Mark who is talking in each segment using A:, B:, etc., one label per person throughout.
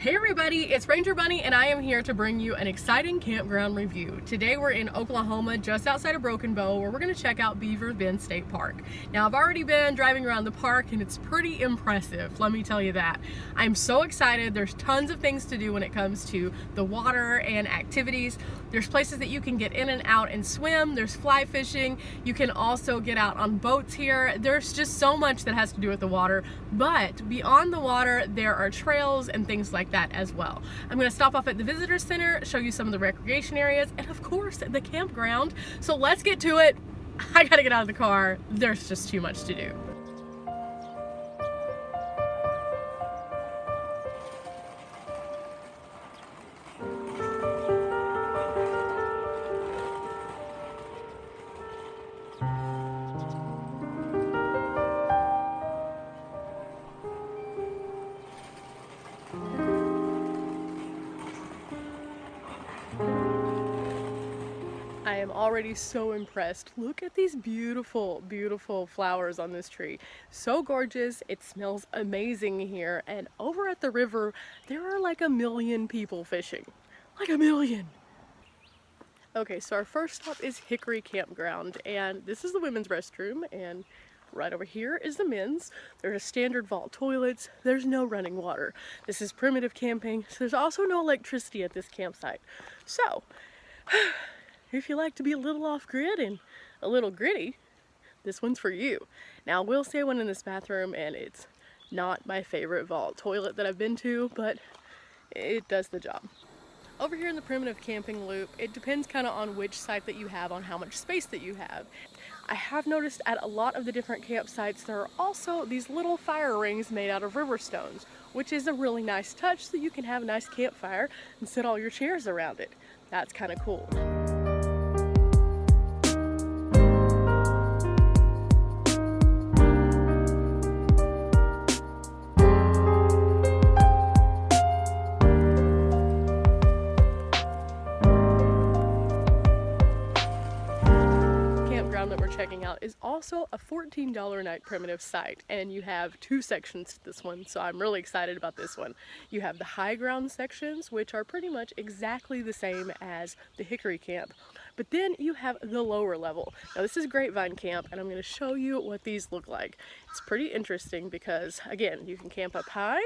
A: Hey everybody, it's Ranger Bunny and I am here to bring you an exciting campground review. Today we're in Oklahoma, just outside of Broken Bow, where we're going to check out Beavers Bend State Park. Now I've already been driving around the park and it's pretty impressive, let me tell you that. I'm so excited. There's tons of things to do when it comes to the water and activities. There's places that you can get in and out and swim. There's fly fishing. You can also get out on boats here. There's just so much that has to do with the water, but beyond the water there are trails and things like that as well. I'm going to stop off at the visitor center, show you some of the recreation areas, and of course the campground. So let's get to it. I gotta get out of the car. There's just too much to do. I am already so impressed. Look at these beautiful, beautiful flowers on this tree. So gorgeous. It smells amazing here. And over at the river, there are like 1 million people fishing. Like 1 million. Okay, so our first stop is Hickory Campground, and this is the women's restroom, and right over here is the men's. There's standard vault toilets. There's no running water. This is primitive camping, so there's also no electricity at this campsite. So, if you like to be a little off-grid and a little gritty, this one's for you. Now, I will say I went in this bathroom and it's not my favorite vault toilet that I've been to, but it does the job. Over here in the primitive camping loop, it depends kind of on which site that you have, on how much space that you have. I have noticed at a lot of the different campsites there are also these little fire rings made out of river stones, which is a really nice touch, so you can have a nice campfire and set all your chairs around it. That's kind of cool. That we're checking out is also a $14 a night primitive site, and you have 2 sections to this one, so I'm really excited about this one. You have the high ground sections, which are pretty much exactly the same as the Hickory camp, but then you have the lower level. Now this is Grapevine camp, and I'm going to show you what these look like. It's pretty interesting because, again, you can camp up high,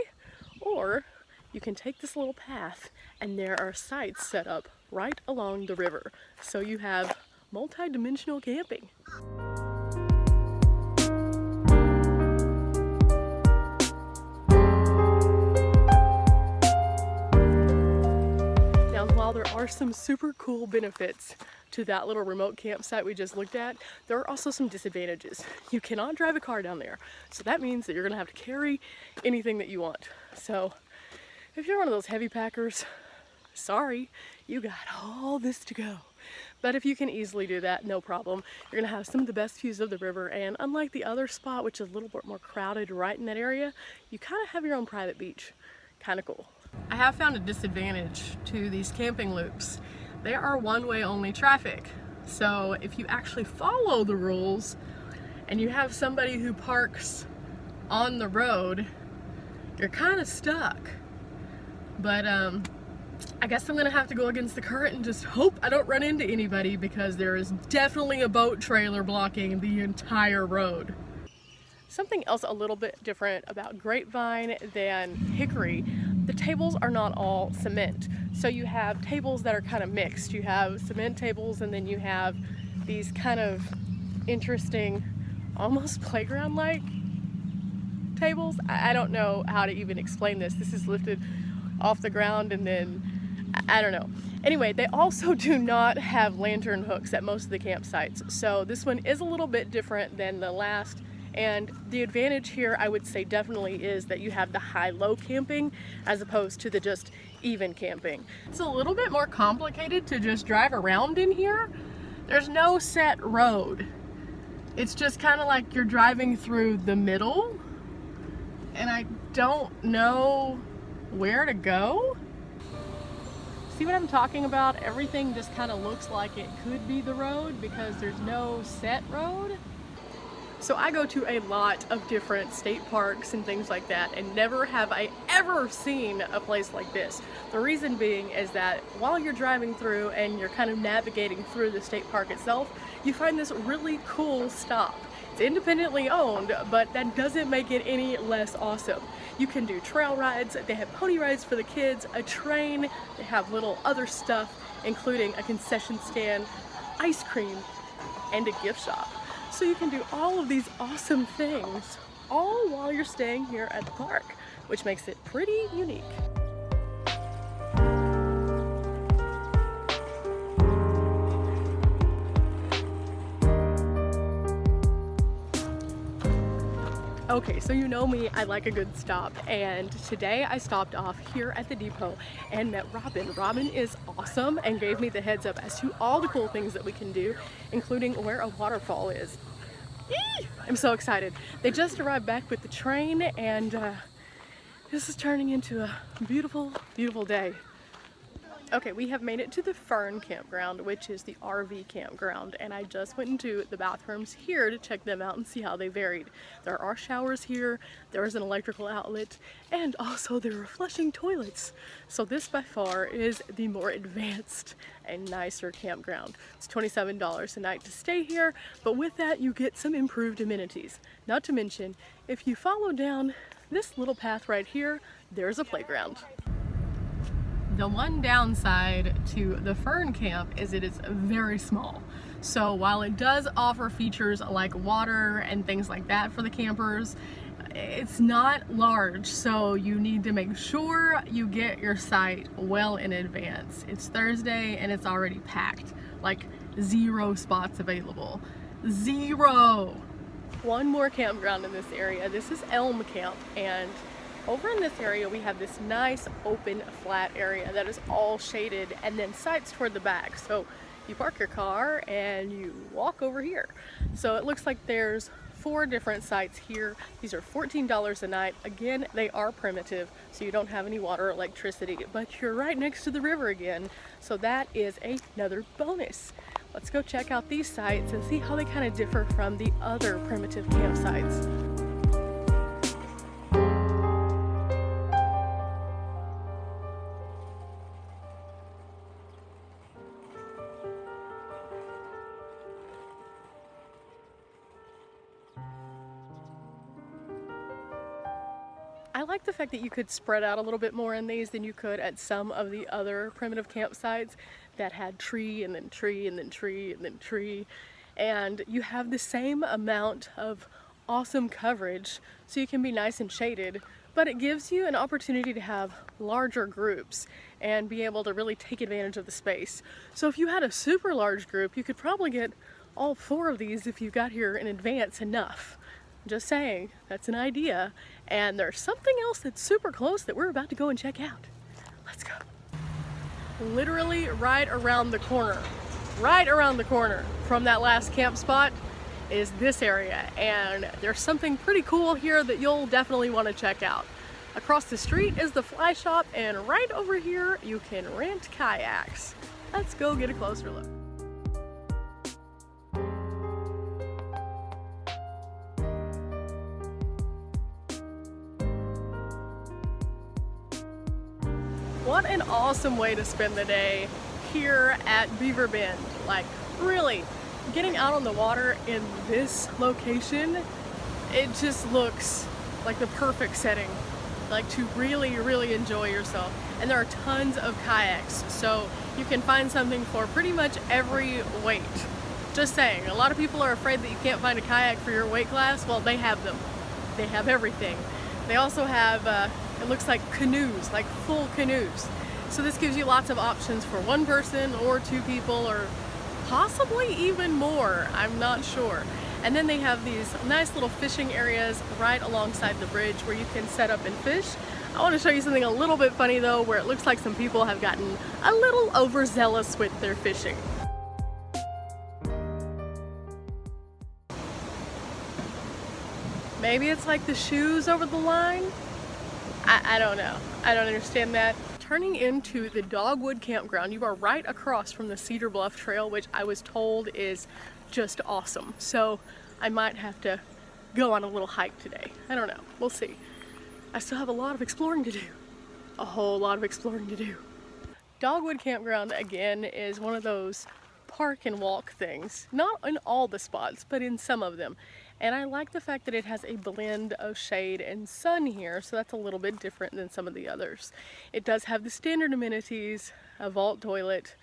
A: or you can take this little path, and there are sites set up right along the river, so you have multi-dimensional camping. Now, while there are some super cool benefits to that little remote campsite we just looked at, there are also some disadvantages. You cannot drive a car down there, so that means that you're gonna have to carry anything that you want. So if you're one of those heavy packers, sorry, you got all this to go. But if you can easily do that, no problem. You're gonna have some of the best views of the river, and unlike the other spot, which is a little bit more crowded right in that area, you kind of have your own private beach. Kind of cool. I have found a disadvantage to these camping loops. They are one-way only traffic. So if you actually follow the rules and you have somebody who parks on the road, you're kind of stuck. But I guess I'm gonna have to go against the current and just hope I don't run into anybody, because there is definitely a boat trailer blocking the entire road. Something else a little bit different about Grapevine than Hickory, the tables are not all cement. So you have tables that are kind of mixed. You have cement tables, and then you have these kind of interesting, almost playground-like tables. I don't know how to even explain this. This is lifted off the ground, and then I don't know. Anyway, they also do not have lantern hooks at most of the campsites, so this one is a little bit different than the last. And the advantage here, I would say, definitely is that you have the high-low camping as opposed to the just even camping. It's a little bit more complicated to just drive around in here. There's no set road. It's just kind of like you're driving through the middle, and I don't know where to go. See what I'm talking about? Everything just kind of looks like it could be the road because there's no set road. So I go to a lot of different state parks and things like that, and never have I ever seen a place like this. The reason being is that while you're driving through and you're kind of navigating through the state park itself, you find this really cool stop. It's independently owned, but that doesn't make it any less awesome. You can do trail rides, they have pony rides for the kids, a train, they have little other stuff, including a concession stand, ice cream, and a gift shop. So you can do all of these awesome things, all while you're staying here at the park, which makes it pretty unique. Okay, so you know me, I like a good stop, and today I stopped off here at the depot and met Robin. Robin is awesome and gave me the heads up as to all the cool things that we can do, including where a waterfall is. Eee! I'm so excited. They just arrived back with the train, and this is turning into a beautiful, beautiful day. Okay, we have made it to the Fern campground, which is the RV campground, and I just went into the bathrooms here to check them out and see how they varied. There are showers here, there is an electrical outlet, and also there are flushing toilets. So this by far is the more advanced and nicer campground. It's $27 a night to stay here, but with that you get some improved amenities. Not to mention, if you follow down this little path right here, there's a playground. The one downside to the Fern camp is it is very small. So while it does offer features like water and things like that for the campers, it's not large, so you need to make sure you get your site well in advance. It's Thursday and it's already packed, like 0 spots available. 0! One more campground in this area. This is Elma Camp, and over in this area we have this nice open flat area that is all shaded and then sites toward the back. So you park your car and you walk over here. So it looks like there's 4 different sites here. These are $14 a night. Again, they are primitive, so you don't have any water or electricity, but you're right next to the river again. So that is another bonus. Let's go check out these sites and see how they kind of differ from the other primitive campsites. I like the fact that you could spread out a little bit more in these than you could at some of the other primitive campsites that had tree and then tree and then tree and then tree. And you have the same amount of awesome coverage, so you can be nice and shaded, but it gives you an opportunity to have larger groups and be able to really take advantage of the space. So if you had a super large group, you could probably get all 4 of these if you got here in advance enough. Just saying, that's an idea. And there's something else that's super close that we're about to go and check out. Let's go. Literally right around the corner from that last camp spot is this area, and there's something pretty cool here that you'll definitely want to check out. Across the street is the fly shop, and right over here you can rent kayaks. Let's go get a closer look. What an awesome way to spend the day here at Beaver Bend. Like, really, getting out on the water in this location, it just looks like the perfect setting, like to really, really enjoy yourself. And there are tons of kayaks, so you can find something for pretty much every weight. Just saying, a lot of people are afraid that you can't find a kayak for your weight class. Well, they have them. They have everything. They also have, it looks like canoes, like full canoes. So this gives you lots of options for 1 person or 2 people, or possibly even more, I'm not sure. And then they have these nice little fishing areas right alongside the bridge where you can set up and fish. I want to show you something a little bit funny though, where it looks like some people have gotten a little overzealous with their fishing. Maybe it's like the shoes over the line? I don't know. I don't understand that. Turning into the Dogwood campground, you are right across from the Cedar Bluff Trail, which I was told is just awesome. So I might have to go on a little hike today. I don't know, we'll see. I still have a lot of exploring to do. A whole lot of exploring to do. Dogwood Campground, again, is one of those park and walk things. Not in all the spots, but in some of them. And I like the fact that it has a blend of shade and sun here, so that's a little bit different than some of the others. It does have the standard amenities, a vault toilet.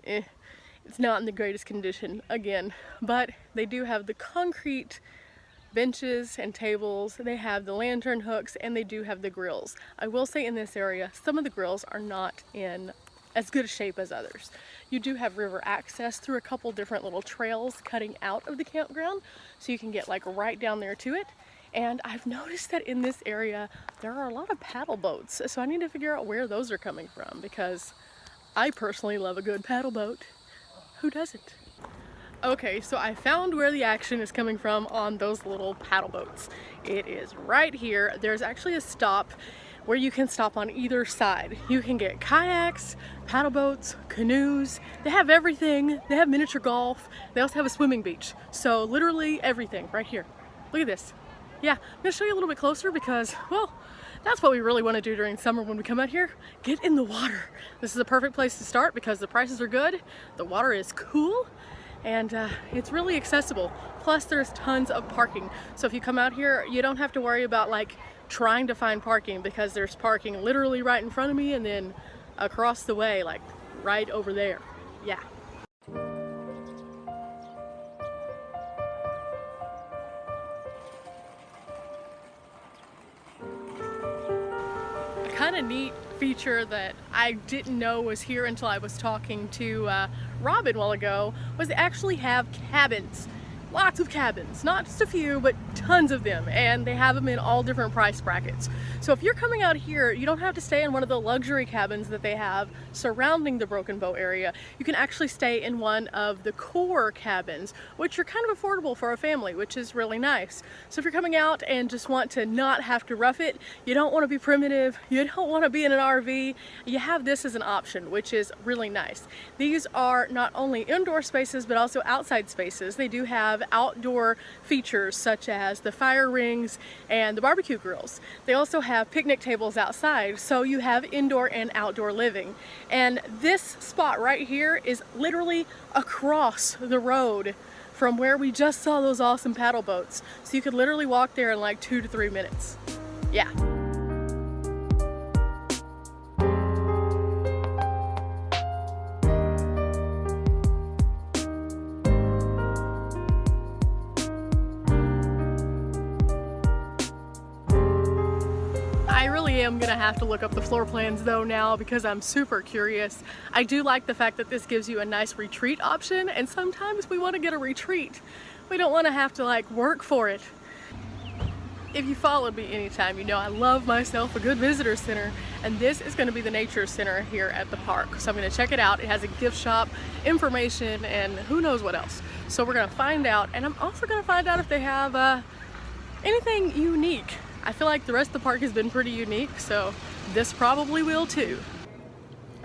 A: It's not in the greatest condition, again, but they do have the concrete benches and tables, they have the lantern hooks, and they do have the grills. I will say in this area, some of the grills are not in as good a shape as others. You do have river access through a couple different little trails cutting out of the campground, so you can get like right down there to it. And I've noticed that in this area, there are a lot of paddle boats, so I need to figure out where those are coming from, because I personally love a good paddle boat. Who doesn't? Okay, so I found where the action is coming from on those little paddle boats. It is right here. There's actually a stop where you can stop on either side. You can get kayaks, paddle boats, canoes. They have everything. They have miniature golf. They also have a swimming beach. So literally everything right here. Look at this. Yeah, I'm gonna show you a little bit closer because, well, that's what we really want to do during summer when we come out here. Get in the water. This is a perfect place to start because the prices are good, the water is cool, and it's really accessible. Plus there's tons of parking. So if you come out here, you don't have to worry about like trying to find parking, because there's parking literally right in front of me and then across the way, like right over there. Yeah. A kind of neat feature that I didn't know was here until I was talking to Robin a while ago was they actually have cabins. Lots of cabins, not just a few, but tons of them, and they have them in all different price brackets. So if you're coming out here, you don't have to stay in one of the luxury cabins that they have surrounding the Broken Bow area. You can actually stay in one of the core cabins, which are kind of affordable for a family, which is really nice. So if you're coming out and just want to not have to rough it, you don't want to be primitive, you don't want to be in an RV, you have this as an option, which is really nice. These are not only indoor spaces, but also outside spaces. They do have outdoor features such as the fire rings and the barbecue grills. They also have picnic tables outside, so you have indoor and outdoor living. And this spot right here is literally across the road from where we just saw those awesome paddle boats. So you could literally walk there in like 2 to 3 minutes. Yeah. I'm gonna have to look up the floor plans though now because I'm super curious. I do like the fact that this gives you a nice retreat option, and sometimes we want to get a retreat. We don't want to have to like work for it. If you followed me anytime, you know I love myself a good visitor center, and this is going to be the nature center here at the park. So I'm going to check it out. It has a gift shop, information, and who knows what else. So we're going to find out, and I'm also going to find out if they have anything unique. I feel like the rest of the park has been pretty unique, so this probably will too.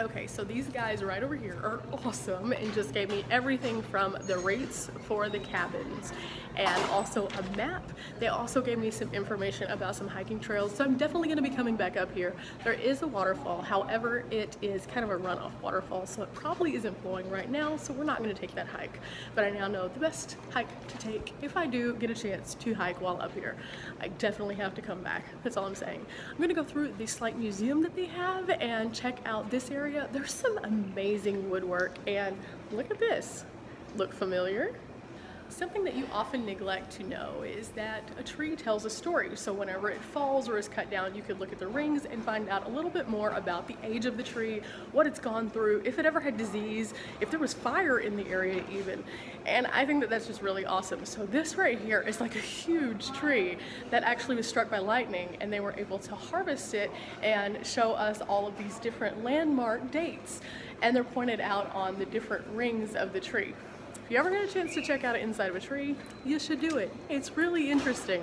A: Okay, so these guys right over here are awesome and just gave me everything from the rates for the cabins and also a map. They also gave me some information about some hiking trails, so I'm definitely going to be coming back up here. There is a waterfall, however, it is kind of a runoff waterfall, so it probably isn't flowing right now, so we're not going to take that hike. But I now know the best hike to take if I do get a chance to hike while up here. I definitely have to come back. That's all I'm saying. I'm going to go through the slight museum that they have and check out this area. There's some amazing woodwork, and look at this. Look familiar? Something that you often neglect to know is that a tree tells a story. So whenever it falls or is cut down, you could look at the rings and find out a little bit more about the age of the tree, what it's gone through, if it ever had disease, if there was fire in the area even. And I think that that's just really awesome. So this right here is like a huge tree that actually was struck by lightning, and they were able to harvest it and show us all of these different landmark dates. And they're pointed out on the different rings of the tree. If you ever get a chance to check out an inside of a tree, you should do it. It's really interesting.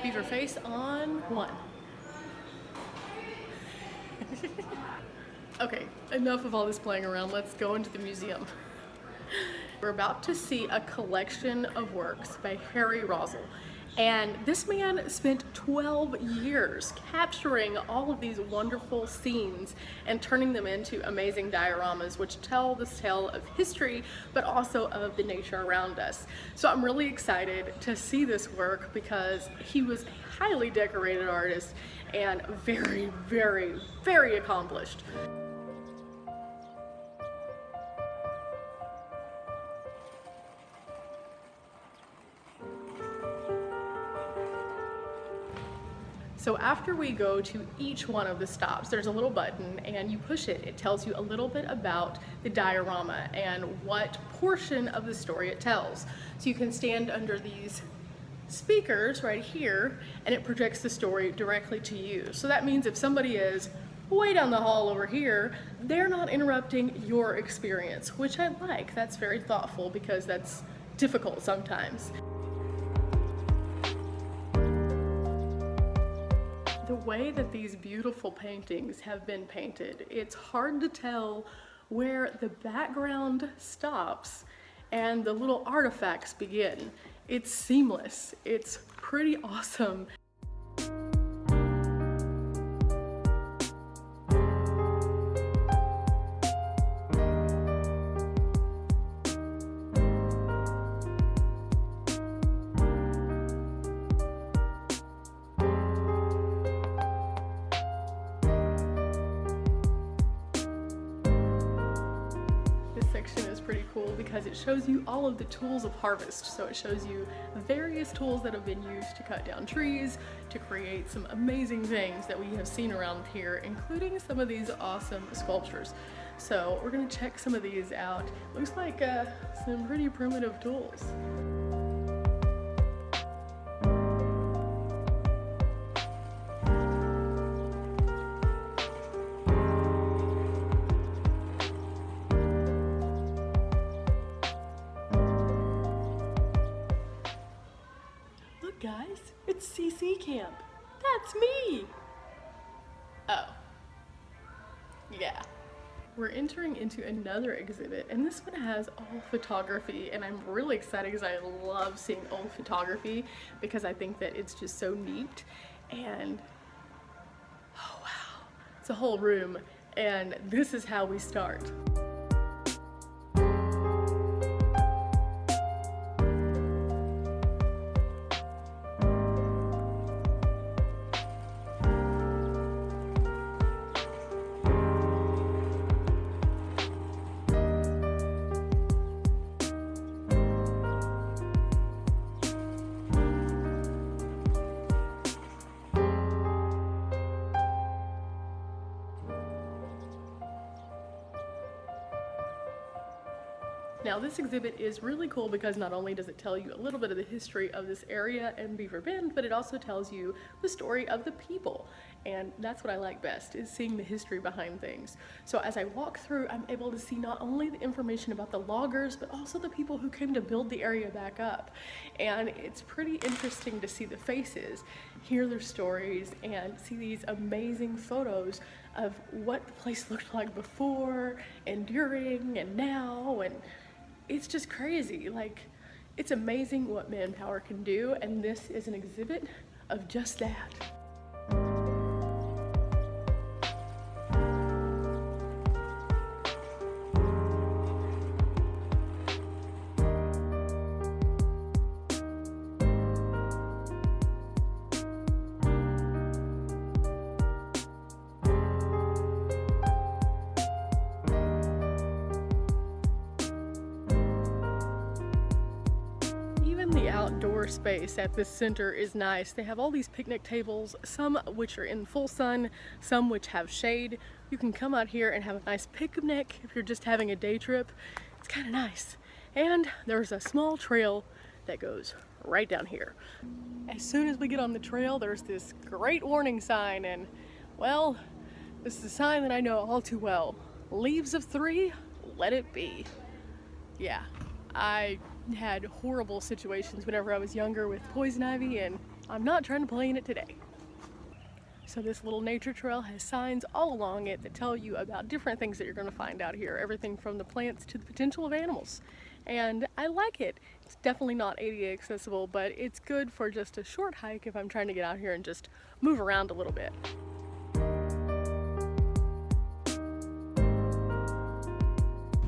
A: Beaver face on 1. Okay, enough of all this playing around. Let's go into the museum. We're about to see a collection of works by Harry Rosell. And this man spent 12 years capturing all of these wonderful scenes and turning them into amazing dioramas which tell this tale of history but also of the nature around us. So I'm really excited to see this work because he was a highly decorated artist and very, very, very accomplished. So after we go to each one of the stops, there's a little button and you push it. It tells you a little bit about the diorama and what portion of the story it tells. So you can stand under these speakers right here and it projects the story directly to you. So that means if somebody is way down the hall over here, they're not interrupting your experience, which I like. That's very thoughtful because that's difficult sometimes. The way that these beautiful paintings have been painted, it's hard to tell where the background stops and the little artifacts begin. It's seamless. It's pretty awesome. Because it shows you all of the tools of harvest. So it shows you various tools that have been used to cut down trees, to create some amazing things that we have seen around here, including some of these awesome sculptures. So we're gonna check some of these out. Looks like some pretty primitive tools. Guys, it's CC Camp. That's me. Oh. Yeah. We're entering into another exhibit, and this one has all photography, and I'm really excited because I love seeing old photography because I think that it's just so neat. And oh wow, it's a whole room, and this is how we start. Now this exhibit is really cool because not only does it tell you a little bit of the history of this area and Beaver Bend, but it also tells you the story of the people. And that's what I like best, is seeing the history behind things. So as I walk through, I'm able to see not only the information about the loggers, but also the people who came to build the area back up. And it's pretty interesting to see the faces, hear their stories, and see these amazing photos of what the place looked like before and during and now. And it's just crazy. Like, it's amazing what manpower can do, and this is an exhibit of just that. The outdoor space at this center is nice. They have all these picnic tables, some which are in full sun, some which have shade. You can come out here and have a nice picnic if you're just having a day trip. It's kind of nice. And there's a small trail that goes right down here. As soon as we get on the trail, there's this great warning sign, and well, this is a sign that I know all too well. Leaves of 3, let it be. Yeah, I had horrible situations whenever I was younger with poison ivy, and I'm not trying to play in it today. So this little nature trail has signs all along it that tell you about different things that you're going to find out here. Everything from the plants to the potential of animals. And I like it. It's definitely not ADA accessible, but it's good for just a short hike if I'm trying to get out here and just move around a little bit.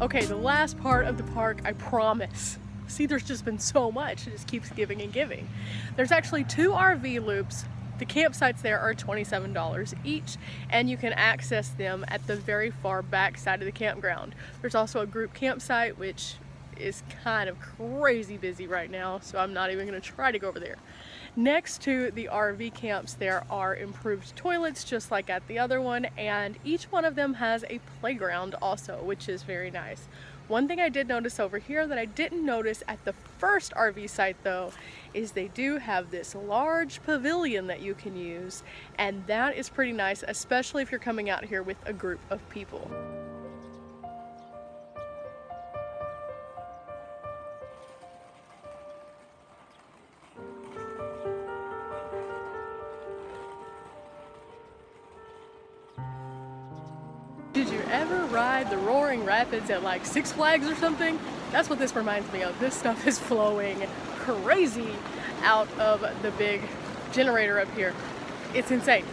A: Okay, the last part of the park, I promise. See, there's just been so much, it just keeps giving and giving. There's actually 2 RV loops. The campsites there are $27 each, and you can access them at the very far back side of the campground. There's also a group campsite, which is kind of crazy busy right now, so I'm not even gonna try to go over there. Next to the RV camps, there are improved toilets just like at the other one, and each one of them has a playground also, which is very nice. One thing I did notice over here that I didn't notice at the first RV site though, is they do have this large pavilion that you can use, and that is pretty nice, especially if you're coming out here with a group of people. Did you ever ride the roaring rapids at like Six Flags or something? That's what this reminds me of. This stuff is flowing crazy out of the big generator up here. It's insane.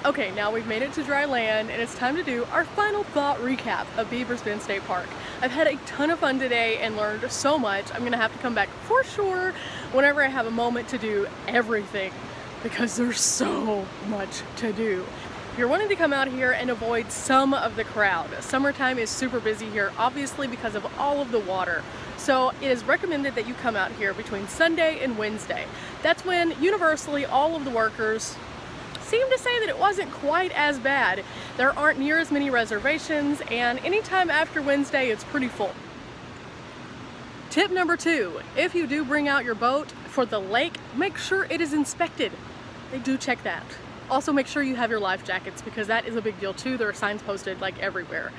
A: Okay, now we've made it to dry land and it's time to do our final thought recap of Beavers Bend State Park. I've had a ton of fun today and learned so much. I'm gonna have to come back for sure whenever I have a moment to do everything because there's so much to do. If you're wanting to come out here and avoid some of the crowd, summertime is super busy here, obviously because of all of the water. So it is recommended that you come out here between Sunday and Wednesday. That's when universally all of the workers seem to say that it wasn't quite as bad. There aren't near as many reservations, and anytime after Wednesday it's pretty full. Tip number 2, if you do bring out your boat for the lake, make sure it is inspected. They do check that. Also make sure you have your life jackets because that is a big deal too. There are signs posted like everywhere.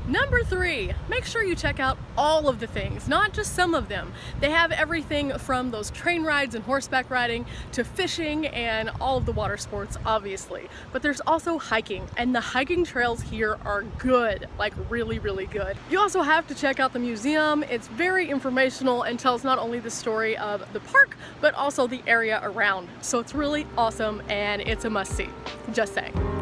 A: Number 3, make sure you check out all of the things, not just some of them. They have everything from those train rides and horseback riding to fishing and all of the water sports, obviously. But there's also hiking, and the hiking trails here are good, like really, really good. You also have to check out the museum. It's very informational and tells not only the story of the park, but also the area around. So it's really awesome and it's a must-see, just saying.